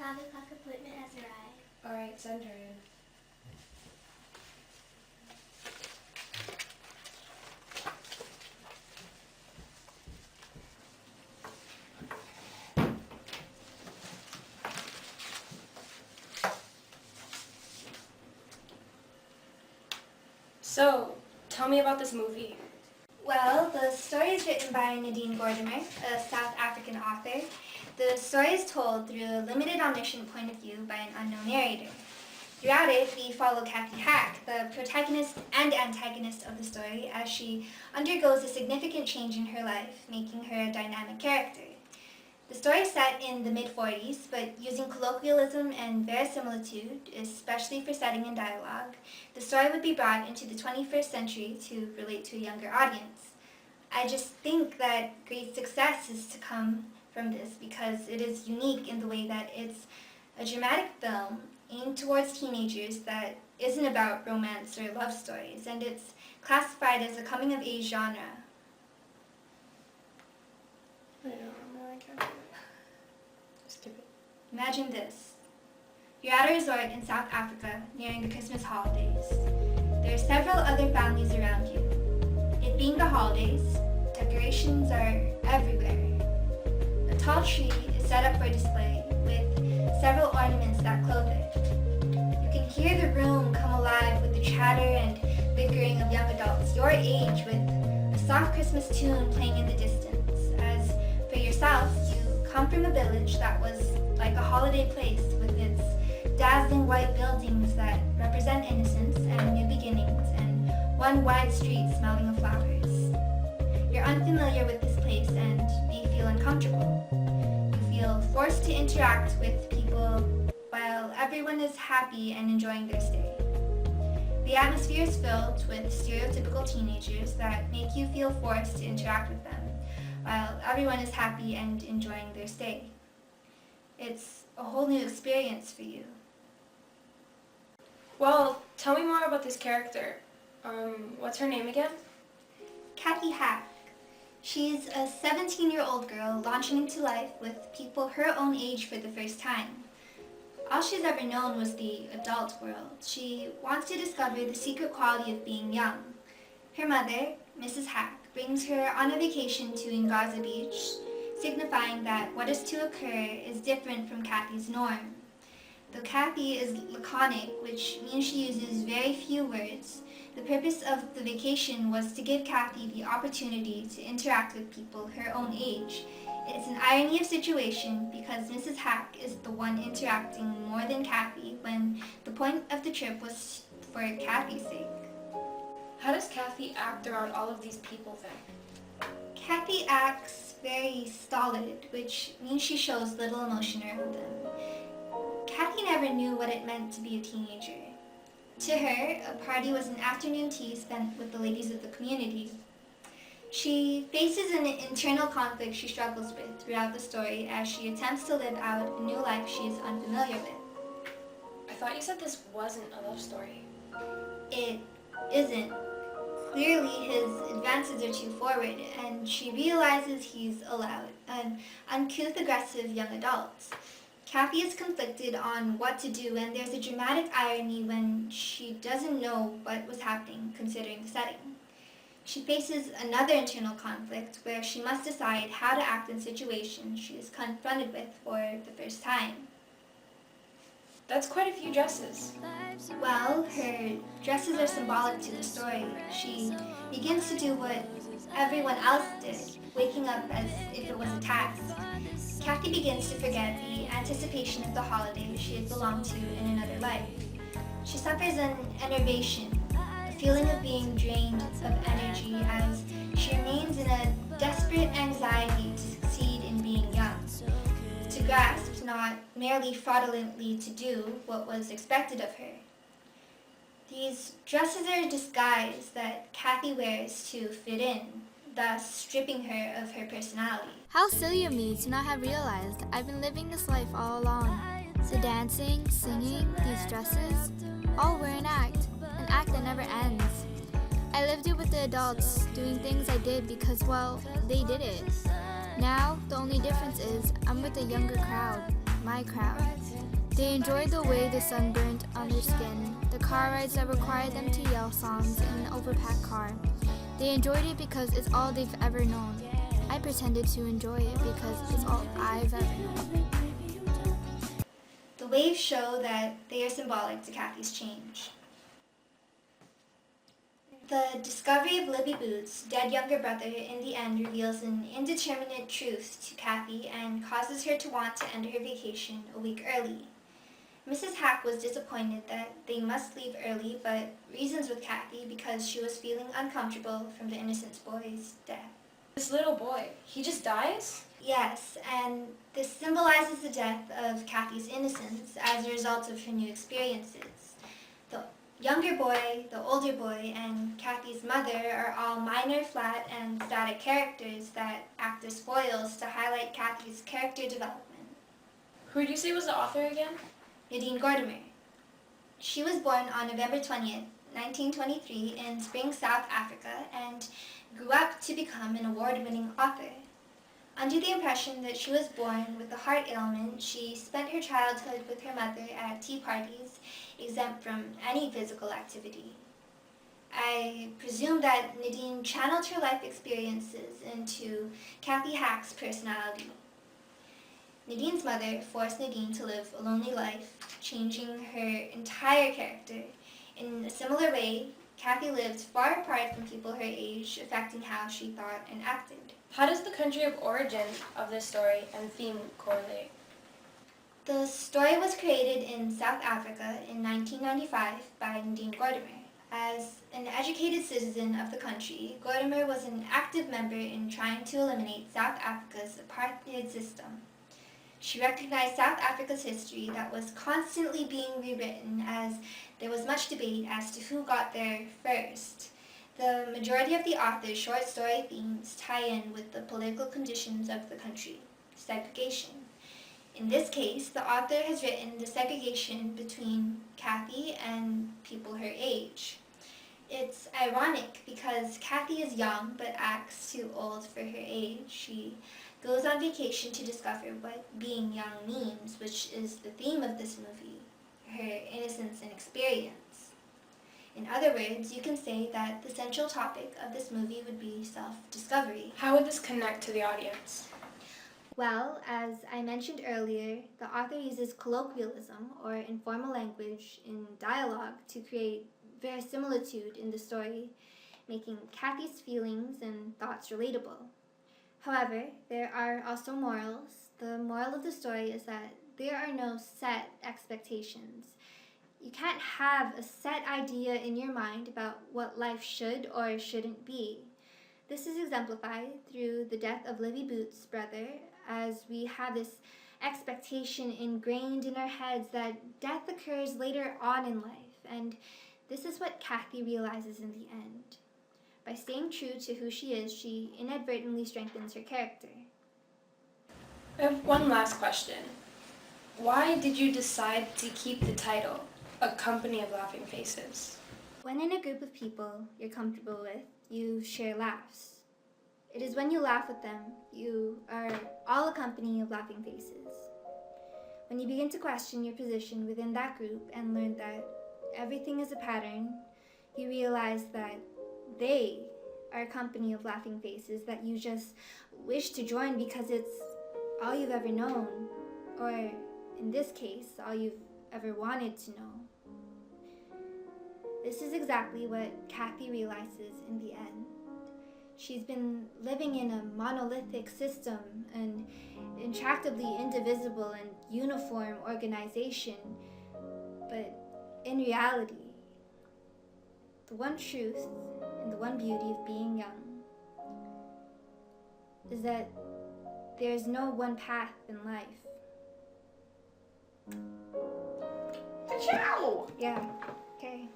5 o'clock appointment has arrived. Alright, send her in. So, tell me about this movie. Well, the story is written by Nadine Gordimer, a South African author. The story is told through a limited omniscient point of view by an unknown narrator. Throughout it, we follow Kathy Hack, the protagonist and antagonist of the story, as she undergoes a significant change in her life, making her a dynamic character. The story is set in the mid-40s, but using colloquialism and verisimilitude, especially for setting and dialogue, the story would be brought into the 21st century to relate to a younger audience. I just think that great success is to come from this because it is unique in the way that it's a dramatic film aimed towards teenagers that isn't about romance or love stories, and it's classified as a coming-of-age genre. I can't do it. Skip it. Imagine this. You're at a resort in South Africa nearing the Christmas holidays. There are several other families around you. It being the holidays, decorations are everywhere. A tall tree is set up for display with several ornaments that clothe it. You can hear the room come alive with the chatter and bickering of young adults your age with a soft Christmas tune playing in the distance. As for yourself, you come from a village that was like a holiday place with its dazzling white buildings that represent innocence and new beginnings and one wide street smelling of flowers. You're unfamiliar with this place and may feel uncomfortable. You feel forced to interact with people while everyone is happy and enjoying their stay. The atmosphere is filled with stereotypical teenagers that make you feel forced to interact with them, while everyone is happy and enjoying their stay. It's a whole new experience for you. Well, tell me more about this character. What's her name again? Kathy Hack. She's a 17-year-old girl launching into life with people her own age for the first time. All she's ever known was the adult world. She wants to discover the secret quality of being young. Her mother, Mrs. Hack, brings her on a vacation to Ngaza Beach, signifying that what is to occur is different from Kathy's norm. Though Kathy is laconic, which means she uses very few words, the purpose of the vacation was to give Kathy the opportunity to interact with people her own age. It's an irony of situation because Mrs. Hack is the one interacting more than Kathy when the point of the trip was for Kathy's sake. How does Kathy act around all of these people then? Kathy acts very stolid, which means she shows little emotion around them. Kathy never knew what it meant to be a teenager. To her, a party was an afternoon tea spent with the ladies of the community. She faces an internal conflict she struggles with throughout the story as she attempts to live out a new life she is unfamiliar with. I thought you said this wasn't a love story. It isn't. Clearly, his advances are too forward, and she realizes he's allowed an uncouth, aggressive young adult. Kathy is conflicted on what to do, and there's a dramatic irony when she doesn't know what was happening, considering the setting. She faces another internal conflict where she must decide how to act in situations she is confronted with for the first time. That's quite a few dresses. Well, her dresses are symbolic to the story. She begins to do what everyone else did, waking up as if it was a task. Kathy begins to forget the anticipation of the holiday she had belonged to in another life. She suffers an enervation, a feeling of being drained of energy as she remains in a desperate anxiety to succeed in being young, to grasp, not merely fraudulently to do what was expected of her. These dresses are a disguise that Kathy wears to fit in, thus stripping her of her personality. How silly of me to not have realized I've been living this life all along. The dancing, singing, these dresses, all were an act that never ends. I lived it with the adults, doing things I did because, well, they did it. Now, the only difference is I'm with a younger crowd. my crowd. They enjoyed the way the sun burned on their skin, the car rides that required them to yell songs in an overpacked car. They enjoyed it because it's all they've ever known. I pretended to enjoy it because it's all I've ever known. The waves show that they are symbolic to Kathy's change. The discovery of Libby Boots' dead younger brother in the end reveals an indeterminate truth to Kathy and causes her to want to end her vacation a week early. Mrs. Hack was disappointed that they must leave early, but reasons with Kathy because she was feeling uncomfortable from the innocent boy's death. This little boy, he just dies? Yes, and this symbolizes the death of Kathy's innocence as a result of her new experiences. The younger boy, the older boy, and Kathy's mother are all minor, flat, and static characters that act as foils to highlight Kathy's character development. Who did you say was the author again? Nadine Gordimer. She was born on November 20th, 1923 in Spring, South Africa, and grew up to become an award-winning author. Under the impression that she was born with a heart ailment, she spent her childhood with her mother at tea parties, exempt from any physical activity. I presume that Nadine channeled her life experiences into Kathy Hack's personality. Nadine's mother forced Nadine to live a lonely life, changing her entire character. In a similar way, Kathy lived far apart from people her age, affecting how she thought and acted. How does the country of origin of this story and theme correlate? The story was created in South Africa in 1995 by Nadine Gordimer. As an educated citizen of the country, Gordimer was an active member in trying to eliminate South Africa's apartheid system. She recognized South Africa's history that was constantly being rewritten as there was much debate as to who got there first. The majority of the author's short story themes tie in with the political conditions of the country, segregation. In this case, the author has written the segregation between Kathy and people her age. It's ironic because Kathy is young but acts too old for her age. She goes on vacation to discover what being young means, which is the theme of this movie, her innocence and experience. In other words, you can say that the central topic of this movie would be self-discovery. How would this connect to the audience? Well, as I mentioned earlier, the author uses colloquialism or informal language in dialogue to create verisimilitude in the story, making Kathy's feelings and thoughts relatable. However, there are also morals. The moral of the story is that there are no set expectations. You can't have a set idea in your mind about what life should or shouldn't be. This is exemplified through the death of Libby Boots' brother, as we have this expectation ingrained in our heads that death occurs later on in life, and this is what Kathy realizes in the end. By staying true to who she is, she inadvertently strengthens her character. I have one last question. Why did you decide to keep the title, A Company of Laughing Faces? When in a group of people you're comfortable with, you share laughs. It is when you laugh with them, you are all a company of laughing faces. When you begin to question your position within that group and learn that everything is a pattern, you realize that they are a company of laughing faces that you just wish to join because it's all you've ever known, or in this case, all you've ever wanted to know. This is exactly what Kathy realizes in the end. She's been living in a monolithic system, an intractably indivisible and uniform organization, but in reality, the one truth and the one beauty of being young is that there is no one path in life. Ciao! Yeah, okay.